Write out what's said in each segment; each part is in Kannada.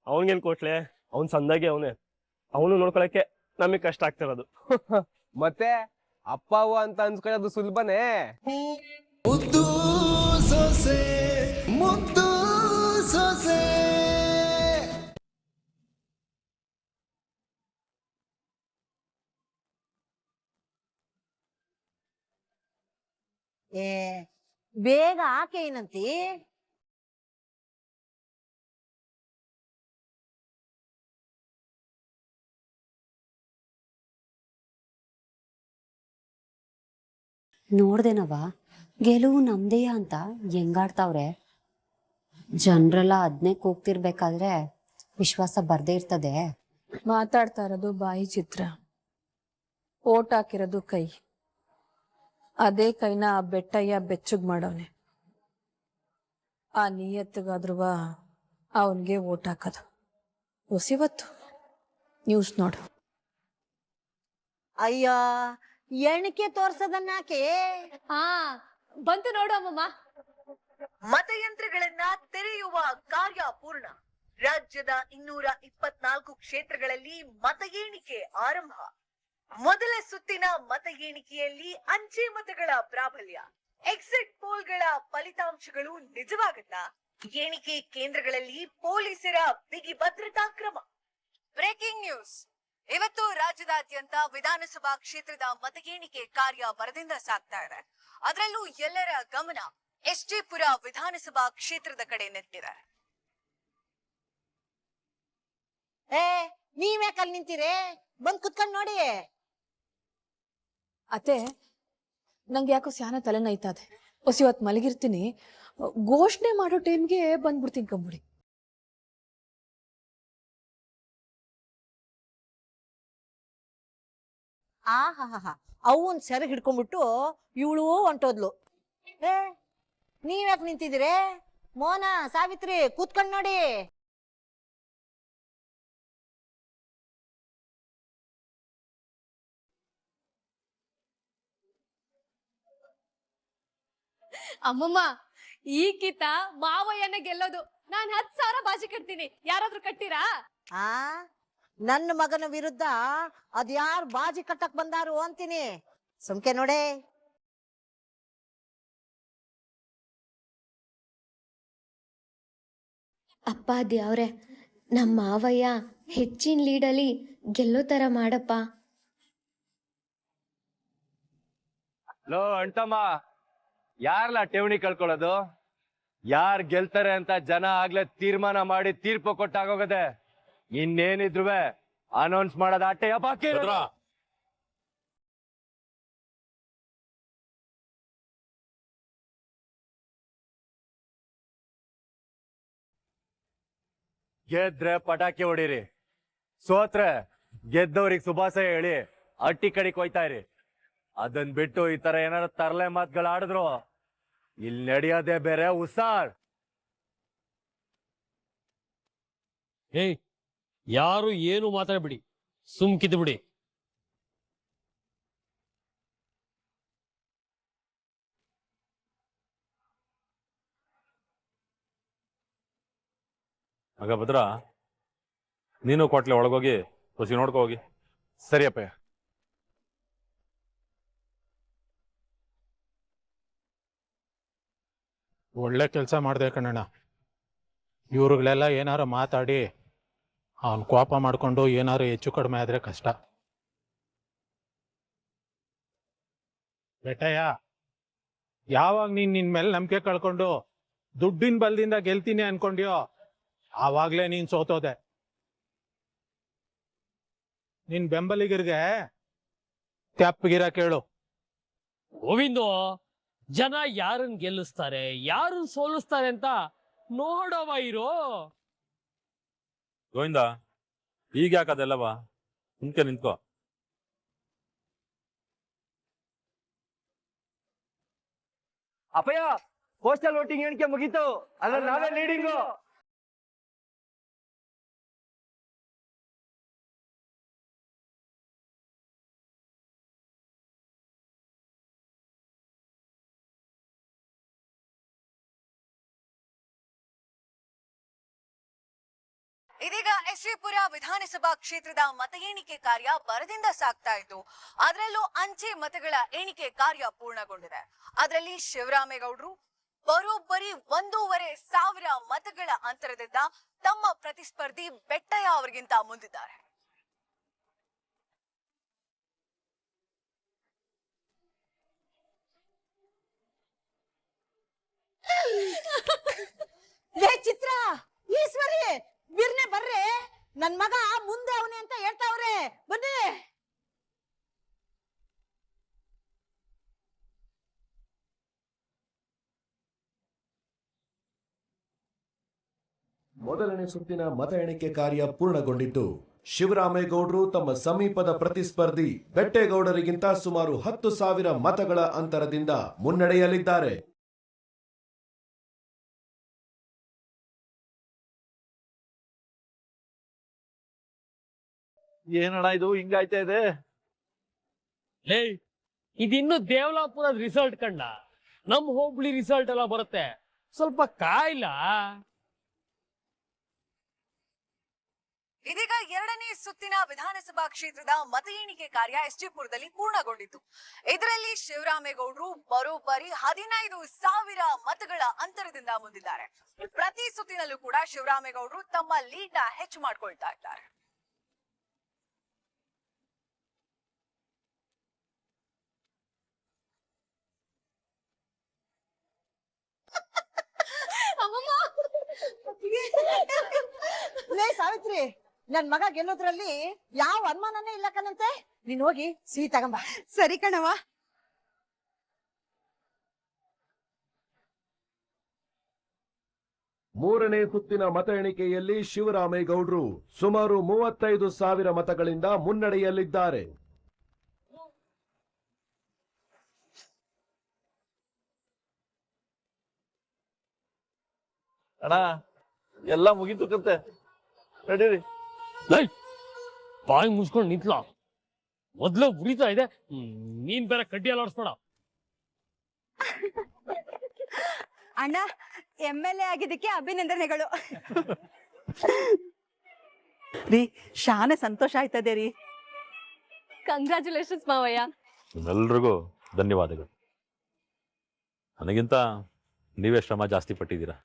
ಅವನ್ಗೇನ್ ಕೊಟ್ಲೆ, ಅವ್ನ್ ಸಂದಾಗೆ ಅವನೇ. ಅವನು ನೋಡ್ಕೊಳಕ್ಕೆ ನಮಗ್ ಕಷ್ಟ ಆಗ್ತಿರೋದು. ಮತ್ತೆ ಅಪ್ಪ ಅವ್ವ ಅಂತ ಅನ್ಸ್ಕೊಳ್ಳೋದು ಸುಲಭನೇ. ಮುದ್ದು ಸೊಸೆ ಮುದ್ದು ಸೊಸೆ. ಏ ಬೇಗ ಆಕೆ ಏನಂತಿ? ನೋಡ್ದೇನವ ಗೆಲುವು ನಮ್ದೇಯ ಅಂತ ಹೆಂಗಾಡ್ತಾವ್ರೆ. ಜನರೆಲ್ಲ ಅದನ್ನೇ ಕೂಗ್ತಿರ್ಬೇಕಾದ್ರೆ ವಿಶ್ವಾಸ ಬರ್ದೇ ಇರ್ತದೆ. ಮಾತಾಡ್ತಾ ಇರೋದು ಬಾಯಿ ಚಿತ್ರ, ಓಟ್ ಹಾಕಿರೋದು ಕೈ. ಅದೇ ಕೈನ ಆ ಬೆಟ್ಟಯ್ಯ ಬೆಚ್ಚಗ್ ಮಾಡವನೆ. ಆ ನಿಯತ್ತಿಗಾದ್ರುವ ಅವನ್ಗೆ ಓಟ್ ಹಾಕೋದು ಹೊಸಿವತ್ತು. ನ್ಯೂಸ್ ನೋಡು. ಅಯ್ಯ ಎಣಿಕೆ ತೋರ್ಸದನ್ನಾಕೆ? ಬಂತು ನೋಡು ಅಮ್ಮಮ್ಮ. ಮತಯಂತ್ರಗಳನ್ನ ತೆರೆಯುವ ಕಾರ್ಯ ಪೂರ್ಣ. ರಾಜ್ಯದ 224 ಕ್ಷೇತ್ರಗಳಲ್ಲಿ ಮತ ಎಣಿಕೆ ಆರಂಭ. ಮೊದಲ ಸುತ್ತಿನ ಮತ ಎಣಿಕೆಯಲ್ಲಿ ಅಂಚೆ ಮತಗಳ ಪ್ರಾಬಲ್ಯ. ಎಕ್ಸಿಟ್ ಪೋಲ್ಗಳ ಫಲಿತಾಂಶಗಳು ನಿಜವಾಗುತ್ತಾ? ಎಣಿಕೆ ಕೇಂದ್ರಗಳಲ್ಲಿ ಪೊಲೀಸರ ಬಿಗಿ ಭದ್ರತಾ ಕ್ರಮ. Breaking news. ಇವತ್ತು ರಾಜ್ಯದಾದ್ಯಂತ ವಿಧಾನಸಭಾ ಕ್ಷೇತ್ರದ ಮತ ಎಣಿಕೆ ಕಾರ್ಯ ಭರದಿಂದ ಸಾಗ್ತಾ ಇದೆ. ಅದರಲ್ಲೂ ಎಲ್ಲರ ಗಮನ ಎಸ್ಟಿಪುರ ವಿಧಾನಸಭಾ ಕ್ಷೇತ್ರದ ಕಡೆ ನೆಟ್ಟಿದೆ. ಏ ನೀವ್ಯಾಕಲ್ಲಿ ನಿಂತೀರೇ? ಬಂದ್ ಕುತ್ಕೊಂಡ್ ನೋಡಿ. ಅತ್ತೆ, ನಂಗೆ ಯಾಕೋ ಸ್ಯಾನ ತಲೆ ನೋಯ್ತದೆ. ಹೊಸಿವತ್ ಮಲಗಿರ್ತೀನಿ, ಘೋಷಣೆ ಮಾಡೋ ಟೈಮ್ಗೆ ಬಂದ್ಬಿಡ್ತೀನಿ ಕಂಬಿಡಿ. ಆಹಾ ಅವನ್ ಸೆರೆ ಹಿಡ್ಕೊಂಡ್ಬಿಟ್ಟು ಇವಳು ಹೊಂಟೋದ್ಲು. ಏ ನೀವ್ಯಾಕೆ ನಿಂತಿದ್ದೀರೇ? ಮೋನ, ಸಾವಿತ್ರಿ ಕೂತ್ಕೊಂಡ್ ನೋಡಿ. ಅಮ್ಮಮ್ಮ, ಈ ಕಿತ ಮಾವಯ್ಯನ ಗೆಲ್ಲೋದು. ನಾನ್ 10,000 ಬಾಜಿ ಕಟ್ತೀನಿ. ಯಾರಾದ್ರೂ ಕಟ್ಟಿರಾ? ಆ ನನ್ನ ಮಗನ ವಿರುದ್ಧ ಅದ್ಯಾರು ಬಾಜಿ ಕಟ್ಟಕ್ ಬಂದಾರು ಅಂತೀನಿ. ಸುಮ್ಕೆ ನೋಡೆ. ಅಪ್ಪ ದ್ಯಾವ್ರೆ, ನಮ್ಮ ಮಾವಯ್ಯ ಹೆಚ್ಚಿನ ಲೀಡಲ್ಲಿ ಗೆಲ್ಲೋ ತರ ಮಾಡಪ್ಪ. ಲೋ ಅಂಟಮ್ಮ, ಯಾರ್ಲ ಠೇವಣಿ ಕಳ್ಕೊಳ್ಳೋದು? ಯಾರ್ ಗೆಲ್ತಾರೆ ಅಂತ ಜನ ಆಗ್ಲೇ ತೀರ್ಮಾನ ಮಾಡಿ ತೀರ್ಪು ಕೊಟ್ಟಾಗೋಗದೆ. ಇನ್ನೇನಿದ್ರು ಅನೌನ್ಸ್ ಮಾಡೋದು ಆಟೆಯ ಬಾಕಿ. ಗೆದ್ರೆ ಪಟಾಕಿ ಹೊಡೀರಿ, ಸೋತ್ರೆ ಗೆದ್ದವ್ರಿಗೆ ಶುಭಾಶಯ ಹೇಳಿ ಅಟ್ಟಿ ಕಡಿಕ್ ಹೋಯ್ತಾ ಇರಿ. ಅದನ್ ಬಿಟ್ಟು ಈ ತರ ಏನಾರ ತರಲೆ ಮಾತುಗಳು ಆಡಿದ್ರು ಇಲ್ಲಿ ನಡೆಯೋದೇ ಬೇರೆ. ಹುಷಾರ್. ಏಯ್, ಯಾರು ಏನು ಮಾತಾಡ್ಬಿಡಿ, ಸುಮ್ಕಿದ್ ಬಿಡಿ. ಮಗ ಭದ್ರ, ನೀನು ಕೊಟ್ಲೆ ಒಳಗೋಗಿ ಹೊಸಿ ನೋಡ್ಕೊ ಹೋಗಿ. ಸರಿಯಪ್ಪಯ್ಯ. ಒಳ್ಳೆ ಕೆಲಸ ಮಾಡಿದೆ ಕಣಣ್ಣ. ಇವ್ರುಗಳೆಲ್ಲ ಏನಾರು ಮಾತಾಡಿ ಅವನ್ ಕೋಪ ಮಾಡ್ಕೊಂಡು ಏನಾರು ಹೆಚ್ಚು ಕಡಿಮೆ ಆದ್ರೆ ಕಷ್ಟ. ಬೆಟ್ಟಯ್ಯ, ಯಾವಾಗ ನಿನ್ ಮೇಲೆ ನಂಬಿಕೆ ಕಳ್ಕೊಂಡು ದುಡ್ಡಿನ ಬಲದಿಂದ ಗೆಲ್ತೀನಿ ಅನ್ಕೊಂಡ್ಯೋ ಆವಾಗ್ಲೇ ನೀನ್ ಸೋತೋದೆ. ನಿನ್ ಬೆಂಬಲಿಗರಿಗೆ ತೆಪ್ಪಗಿರ ಕೇಳು. ಗೋವಿಂದು, ಜನ ಯಾರನ್ನ ಗೆಲ್ಲಿಸ್ತಾರೆ, ಯಾರನ್ನ ಸೋಲಿಸ್ತಾರೆ ಅಂತ ನೋಡವ ಇರೋ. ಗೋವಿಂದ, ಈಗ ಯಾಕದೆಲ್ಲವ? ಸುಮ್ಕೆ ನಿಂತ್ಕೋ. ಅಪ್ಪಯ್ಯ, ಪೋಸ್ಟಲ್ ವೋಟಿಂಗ್ ಎಣಿಕೆ ಮುಗೀತು. ಅದ್ರಲ್ಲಿ ನಾವೇ ಲೀಡಿಂಗು. ಇದೀಗ ಎಸ್ವಿಪುರ ವಿಧಾನಸಭಾ ಕ್ಷೇತ್ರದ ಮತ ಎಣಿಕೆ ಕಾರ್ಯ ಬರದಿಂದ ಸಾಗ್ತಾ ಇತ್ತು. ಅದರಲ್ಲೂ ಅಂಚೆ ಮತಗಳ ಎಣಿಕೆ ಕಾರ್ಯ ಪೂರ್ಣಗೊಂಡಿದೆ. ಅದರಲ್ಲಿ ಶಿವರಾಮೇಗೌಡರು ಬರೋಬ್ಬರಿ 1,500 ಮತಗಳ ಅಂತರದಿಂದ ತಮ್ಮ ಪ್ರತಿಸ್ಪರ್ಧಿ ಬೆಟ್ಟಯ್ಯ ಅವರಿಗಿಂತ ಮುಂದಿದ್ದಾರೆ. ಚಿತ್ರ ಈಶ್ವರಿ ಬಿರ್ನೆ ಬರ್ರೆ, ನನ್ ಮಗ ಮುಂದೆ ಅವನೇ ಅಂತ ಹೇಳ್ತಾವ್ರೆ, ಬನ್ನಿ. ಮೊದಲನೇ ಸುತ್ತಿನ ಮತ ಎಣಿಕೆ ಕಾರ್ಯ ಪೂರ್ಣಗೊಂಡಿದ್ದು, ಶಿವರಾಮೇಗೌಡರು ತಮ್ಮ ಸಮೀಪದ ಪ್ರತಿಸ್ಪರ್ಧಿ ಬೆಟ್ಟೇಗೌಡರಿಗಿಂತ ಸುಮಾರು 10,000 ಮತಗಳ ಅಂತರದಿಂದ ಮುನ್ನಡೆಯಲಿದ್ದಾರೆ. ಏನಣ್ಣ ಇದು ಹಿಂಗಾಯ್ತಾ ಇದೆ? ಲೇ, ಇದಿನ್ನು ದೇವಲಾಪುರದ ರಿಸಲ್ಟ್ ಕಂಡ, ನಮ್ ಹೋಬಳಿ ರಿಸಲ್ಟ್ ಎಲ್ಲ ಬರುತ್ತೆ, ಸ್ವಲ್ಪ ಕಾಯಿಲ್ಲ. ಇದೀಗ ಎರಡನೇ ಸುತ್ತಿನ ವಿಧಾನಸಭಾ ಕ್ಷೇತ್ರದ ಮತ ಎಣಿಕೆ ಕಾರ್ಯ ಎಸ್ಟಿಪುರದಲ್ಲಿ ಪೂರ್ಣಗೊಂಡಿತು. ಇದರಲ್ಲಿ ಶಿವರಾಮೇಗೌಡರು ಬರೋಬ್ಬರಿ 15,000 ಮತಗಳ ಅಂತರದಿಂದ ಮುಂದಿದ್ದಾರೆ. ಪ್ರತಿ ಸುತ್ತಿನಲ್ಲೂ ಕೂಡ ಶಿವರಾಮೇಗೌಡರು ತಮ್ಮ ಲೀಡ್ ನ ಹೆಚ್ಚು ಮಾಡ್ಕೊಳ್ತಾ ಇದ್ದಾರೆ. ಲೇ ಸಾವಿತ್ರಿ, ನನ್ ಮಗ ಗೆಲ್ಲೋದ್ರಲ್ಲಿ ಯಾವ ಅನುಮಾನನೇ ಇಲ್ಲ ಕಣಂತೆ. ನೀನ್ ಹೋಗಿ ಸಿಹಿ ತಗೊಂಬ. ಸರಿ ಕಣವ. ಮೂರನೇ ಸುತ್ತಿನ ಮತ ಎಣಿಕೆಯಲ್ಲಿ ಶಿವರಾಮೇಗೌಡರು ಸುಮಾರು 35,000 ಮತಗಳಿಂದ ಮುನ್ನಡೆಯಲಿದ್ದಾರೆ. ಅಣ್ಣ ಎಲ್ಲ ಮುಗಿತು ಕತೆ, ನಡೀರಿ. ಬಾಯಿ ಮುಚ್ಕೊಂಡು ನಿಂತ್ಲ, ಮೊದ್ಲು ಉರಿತಾ ಇದೆ, ನೀನ್ ಬೇರೆ ಕಡ್ಡಿ ಎಲ್ಲ ಆಡಿಸ್ಬೇಡ. ಅಣ್ಣ, MLA ಆಗಿದ್ದಕ್ಕೆ ಅಭಿನಂದನೆಗಳು. ರೀ, ಶಾನೆ ಸಂತೋಷ ಆಯ್ತದೆ ರೀ. ಕಂಗ್ರಾಚುಲೇಷನ್ಸ್ ಮಾವಯ್ಯ. ನಿಮ್ಮೆಲ್ರಿಗೂ ಧನ್ಯವಾದಗಳು. ನನಗಿಂತ ನೀವೇ ಶ್ರಮ ಜಾಸ್ತಿ ಪಟ್ಟಿದ್ದೀರಾ.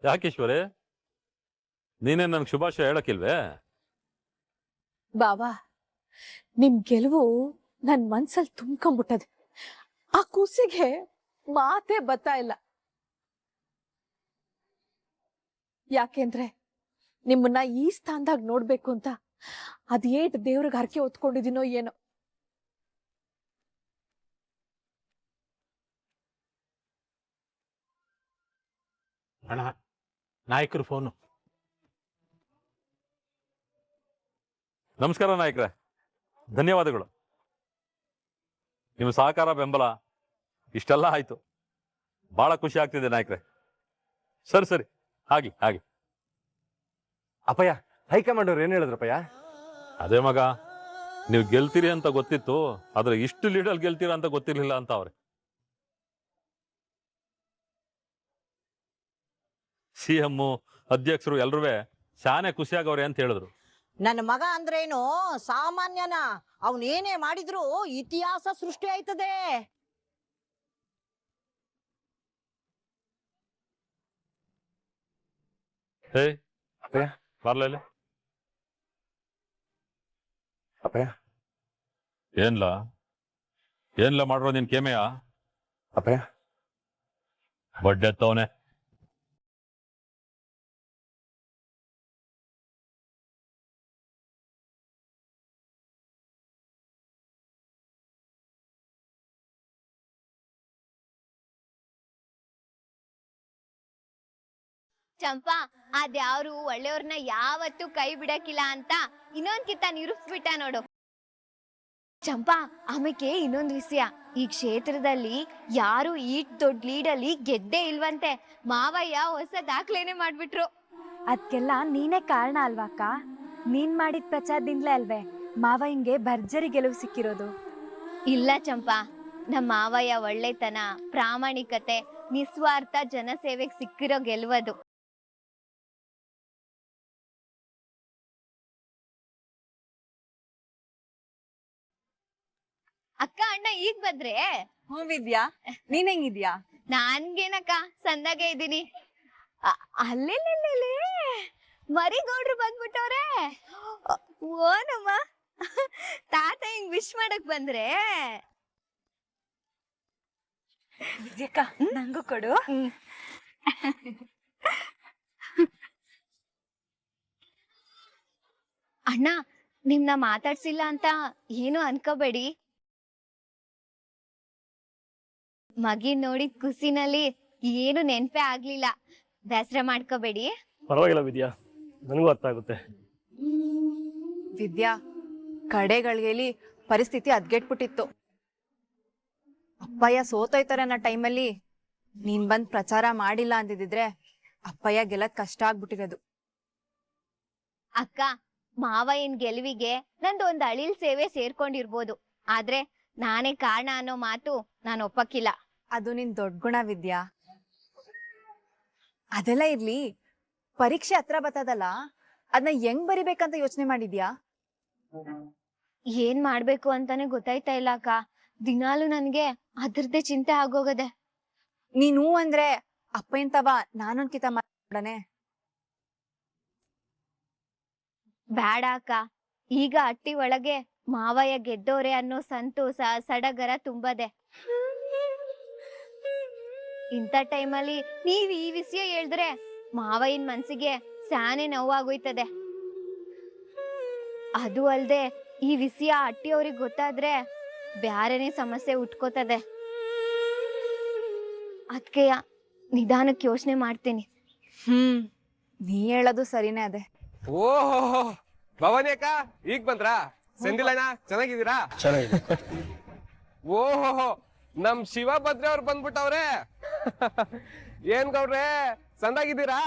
ಯಾಕೇಶ್ವರೇ, ನೀನೇ ನನ್ಗೆ ಶುಭಾಶಯ ಹೇಳಕ್ಕಿಲ್ವೇ? ಬಾವಾ, ನಿಮ್ ಗೆಲುವು ನನ್ ಮನ್ಸಲ್ಲಿ ತುಂಬ್ಕೊಂಡ್ಬಿಟ್ಟದೆ. ಆ ಕೂಸಿಗೆ ಮಾತೇ ಬರ್ತಾ ಇಲ್ಲ. ಯಾಕೆಂದ್ರೆ ನಿಮ್ಮನ್ನ ಈ ಸ್ಥಾನದಾಗ ನೋಡ್ಬೇಕು ಅಂತ ಅದೇಟ್ ದೇವ್ರಿಗೆ ಹರಕೆ ಹೊತ್ಕೊಂಡಿದ್ದೀನೋ ಏನೋ. ಅಣ್ಣ, ನಾಯಕರು ಫೋನು. ನಮಸ್ಕಾರ ನಾಯಕರೇ, ಧನ್ಯವಾದಗಳು. ನಿಮ್ಮ ಸಹಕಾರ ಬೆಂಬಲ ಇಷ್ಟೆಲ್ಲ ಆಯ್ತು, ಬಹಳ ಖುಷಿ ಆಗ್ತಿದೆ ನಾಯಕರೇ. ಸರಿ ಸರಿ, ಹಾಗೆ ಹಾಗೆ. ಅಪ್ಪಯ್ಯ, ಹೈಕಮಾಂಡ್ ಅವ್ರು ಏನ್ ಹೇಳಿದ್ರಪ್ಪಯ್ಯ? ಅದೇ ಮಗ, ನೀವು ಗೆಲ್ತೀರಿ ಅಂತ ಗೊತ್ತಿತ್ತು, ಆದ್ರೆ ಇಷ್ಟು ಲೀಡಲ್ಲಿ ಗೆಲ್ತೀರಾ ಅಂತ ಗೊತ್ತಿರ್ಲಿಲ್ಲ ಅಂತ ಅವ್ರೆ. CM ಅಧ್ಯಕ್ಷರು ಎಲ್ರೂ ಶಾನೆ ಖುಷಿಯಾಗವ್ರೆ ಅಂತ ಹೇಳಿದ್ರು. ನನ್ನ ಮಗ ಅಂದ್ರೇನು ಸಾಮಾನ್ಯನ, ಅವನೇನೇ ಮಾಡಿದ್ರು ಇತಿಹಾಸ ಸೃಷ್ಟಿ ಆಯ್ತದೆ. ಹೇ ಅಪ್ಪಯ್ಯ, ಬರ್ಲಿಲ್ಲ ಅಪ್ಪಯ್ಯ. ಏನ್ಲ ಮಾಡ್ರೋ ನಿನ್ ಕೇಮೆಯ? ಅಪ್ಪಯ್ಯ, ಬಡ್ಡೆತ್ತವನೆ. ಚಂಪಾ, ಅದ್ಯಾವ್ರು ಒಳ್ಳೆಯವ್ರನ್ನ ಯಾವತ್ತೂ ಕೈ ಬಿಡಕ್ಕಿಲ್ಲ ಅಂತ ಇನ್ನೊಂದ್ ಕಿತ್ತ ನಿರೂಪಿಸ್ಬಿಟ್ಟ ನೋಡು. ಚಂಪಾ, ಆಮೇಲೆ ಇನ್ನೊಂದು ವಿಷಯ, ಈ ಕ್ಷೇತ್ರದಲ್ಲಿ ಯಾರು ಈಟ್ ದೊಡ್ಡ ಲೀಡಲ್ಲಿ ಗೆದ್ದೇ ಇಲ್ವಂತೆ. ಮಾವಯ್ಯ ಹೊಸ ದಾಖಲೆನೆ ಮಾಡ್ಬಿಟ್ರು. ಅದಕ್ಕೆಲ್ಲ ನೀನೇ ಕಾರಣ ಅಲ್ವಾಕ್ಕ? ನೀನ್ ಮಾಡಿದ ಪ್ರಚಾರದಿಂದಲೇ ಅಲ್ವೇ ಮಾವ ಹಿಂಗೆ ಭರ್ಜರಿ ಗೆಲುವು ಸಿಕ್ಕಿರೋದು. ಇಲ್ಲ ಚಂಪಾ, ನಮ್ಮ ಮಾವಯ್ಯ ಒಳ್ಳೆತನ, ಪ್ರಾಮಾಣಿಕತೆ, ನಿಸ್ವಾರ್ಥ ಜನಸೇವೆಗೆ ಸಿಕ್ಕಿರೋ ಗೆಲುವದು. ಅಕ್ಕ ಅಣ್ಣ ಈಗ ಬಂದ್ರೆ? ಹ್ಞೂ ವಿದ್ಯಾ, ನೀನ್ ಹೆಂಗಿದ್ಯಾ? ನಾನ್ಗೇನಕ್ಕ ಸಂದಾಗೆ ಇದ್ದೀನಿ. ಅಲ್ಲೇ ಮರಿಗೌಡ್ರು ಬಂದ್ಬಿಟ್ಟವ್ರೆ. ಓನಮ್ಮ, ತಾತ ಹಿಂಗ್ ವಿಶ್ ಮಾಡಕ್ ಬಂದ್ರೆ? ವಿದ್ಯಕ್ಕ ನಂಗೂ ಕೊಡು. ಅಣ್ಣ, ನಿಮ್ನ ಮಾತಾಡ್ಸಿಲ್ಲ ಅಂತ ಏನು ಅನ್ಕೋಬೇಡಿ. ಮಗಿನ್ ನೋಡಿದ ಖುಷಿನಲ್ಲಿ ಏನು ನೆನ್ಪೇ ಆಗ್ಲಿಲ್ಲ, ಬೇಸರ ಮಾಡ್ಕೋಬೇಡಿ. ಪರವಾಗಿಲ್ಲ ವಿದ್ಯಾ, ನನಗೂ ಅರ್ಥ ಆಗುತ್ತೆ. ವಿದ್ಯಾ, ಕಡೆಗಳಿಗೆಲಿ ಪರಿಸ್ಥಿತಿ ಅದ್ಗೆಟ್ಬಿಟ್ಟಿತ್ತು. ಅಪ್ಪಯ್ಯ ಸೋತೋಯ್ತಾರೆ ಅನ್ನೋ ಟೈಮಲ್ಲಿ ನೀನ್ ಬಂದ್ ಪ್ರಚಾರ ಮಾಡಿಲ್ಲ ಅಂದಿದ್ರೆ ಅಪ್ಪಯ್ಯ ಗೆಲ್ಲದ್ ಕಷ್ಟ ಆಗ್ಬಿಟ್ಟಿರೋದು. ಅಕ್ಕ, ಮಾವಯ್ಯನ್ ಗೆಲುವಿಗೆ ನಂದು ಒಂದ್ ಅಳಿಲ್ ಸೇವೆ ಸೇರ್ಕೊಂಡಿರ್ಬೋದು, ಆದ್ರೆ ನಾನೇ ಕಾರಣ ಅನ್ನೋ ಮಾತು ನಾನು ಒಪ್ಪಕ್ಕಿಲ್ಲ. ಅದು ನಿನ್ ದೊಡ್ಡ ಗುಣ ವಿದ್ಯಾ. ಅದೆಲ್ಲ ಇರ್ಲಿ, ಪರೀಕ್ಷೆ ಹತ್ರ ಬರ್ತದಲ್ಲ, ಅದನ್ನ ಹೆಂಗ್ ಬರಿಬೇಕಂತ ಯೋಚನೆ ಮಾಡಿದ್ಯಾ? ಏನ್ ಮಾಡ್ಬೇಕು ಅಂತಾನೆ ಗೊತ್ತಾಯ್ತಾ ಇಲ್ಲ ಅಕ್ಕ. ದಿನಾಲು ನನ್ಗೆ ಅದ್ರದ್ದೇ ಚಿಂತೆ ಆಗೋಗದೆ. ನೀನು ಅಂದ್ರೆ ಅಪ್ಪಯ್ಯಂತವ ನಾನೊಂದ್ಕಿತ ಮಾಡೋಣನೆ. ಬೇಡ ಅಕ್ಕ, ಈಗ ಅಟ್ಟಿ ಒಳಗೆ ಮಾವಯ್ಯ ಗೆದ್ದೋರೆ ಅನ್ನೋ ಸಂತೋಷ ಸಡಗರ ತುಂಬದೆ. ಇಂಥ ಟೈಮಲ್ಲಿ ನೀವ್ ಈ ವಿಷಯ ಹೇಳಿದ್ರೆ ಮಾವಯ್ಯನ್ ಮನ್ಸಿಗೆ ಸ್ಯಾನೆ ನೋವಾಗೋಯ್ತದೆ. ಅದು ಅಲ್ದೆ ಈ ವಿಷಯ ಅಟ್ಟಿಯವ್ರಿಗೆ ಗೊತ್ತಾದ್ರೆ ಬ್ಯಾರೇನೆ ಸಮಸ್ಯೆ ಉಟ್ಕೋತದೆ. ಅದ್ಕೆ ನಿಧಾನಕ್ಕೆ ಯೋಚನೆ ಮಾಡ್ತೀನಿ. ನೀ ಹೇಳೋದು ಸರಿನೇ ಅದೇ. ಓಹೋ ಭವಾನಿ ಅಕ್ಕ, ಈಗ ಬಂದ್ರಾ? ಸೆಂದಿಲಣ್ಣ, ಚೆನ್ನಾಗಿದ್ದೀರಾ? ಚೆನ್ನಾಗಿದೆ. ಓಹೋ, ನಮ್ ಶಿವಭದ್ರೆ ಅವ್ರು ಬಂದ್ಬಿಟ್ಟವ್ರೆ. ಏನ್ ಗೌಡ್ರೆ, ಸಂದಾಗಿದ್ದೀರಾ?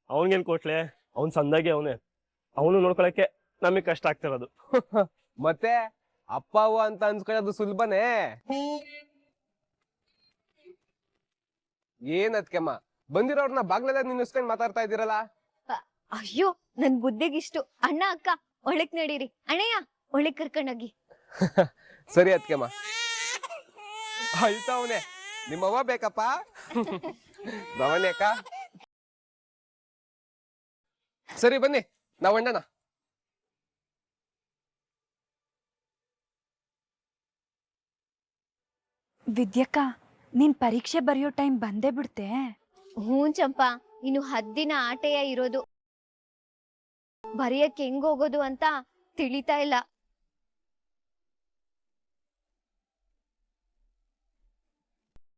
ಅವನ್ಗೇನ್ ಕೊಟ್ಲೆ, ಅವ್ನ್ ಸಂದಾಗೆ ಅವನೇ. ಅವನು ನೋಡ್ಕೊಳಕ್ಕೆ ನಮಗ್ ಕಷ್ಟ ಆಗ್ತಿರೋದು. ಮತ್ತೆ ಅಪ್ಪ ಅವ್ವ ಅಂತ ಅನ್ಸ್ಕೊಳ್ಳೋದು ಸುಲಭನೇ? ಏನ್ ಅದ್ಕೆಮ್ಮ, ಬಂದಿರೋರ್ನ ಬಾಗ್ಲೆಲ್ಲ ನಿನ್ನಿಸ್ಕೊಂಡ್ ಮಾತಾಡ್ತಾ ಇದ್ದೀರಲ್ಲ? ಅಯ್ಯೋ, ನನ್ ಬುದ್ಧಿಗಿಷ್ಟು. ಅಣ್ಣ ಅಕ್ಕ ಒಳಕ್ ನಡೀರಿ. ಅಣ್ಣಯ್ಯ, ಒಳಕ್ ಕರ್ಕೊಂಡೋಗಿ. ಸರಿ ಅದ್ಕೆಮ್ಮ. ಅಳ್ತಾವನೆ, ನಿಮ್ಮವ್ವ ಬೇಕಪ್ಪ. ಭವಾನಿ ಅಕ್ಕ, ಸರಿ ಬನ್ನಿ ನಾವ್ ಹೊಂಡೋಣ. ವಿದ್ಯಕ್ಕ, ನೀನ್ ಪರೀಕ್ಷೆ ಬರೆಯೋ ಟೈಮ್ ಬಂದೇ ಬಿಡ್ತೆ. ಹ್ಞೂ ಚಂಪಾ, ಇನ್ನು 10 ದಿನ ಆಟೆಯ ಇರೋದು. ಬರೆಯಕ್ಕೆ ಹೆಂಗ್ ಹೋಗೋದು ಅಂತ ತಿಳಿತಾ ಇಲ್ಲ.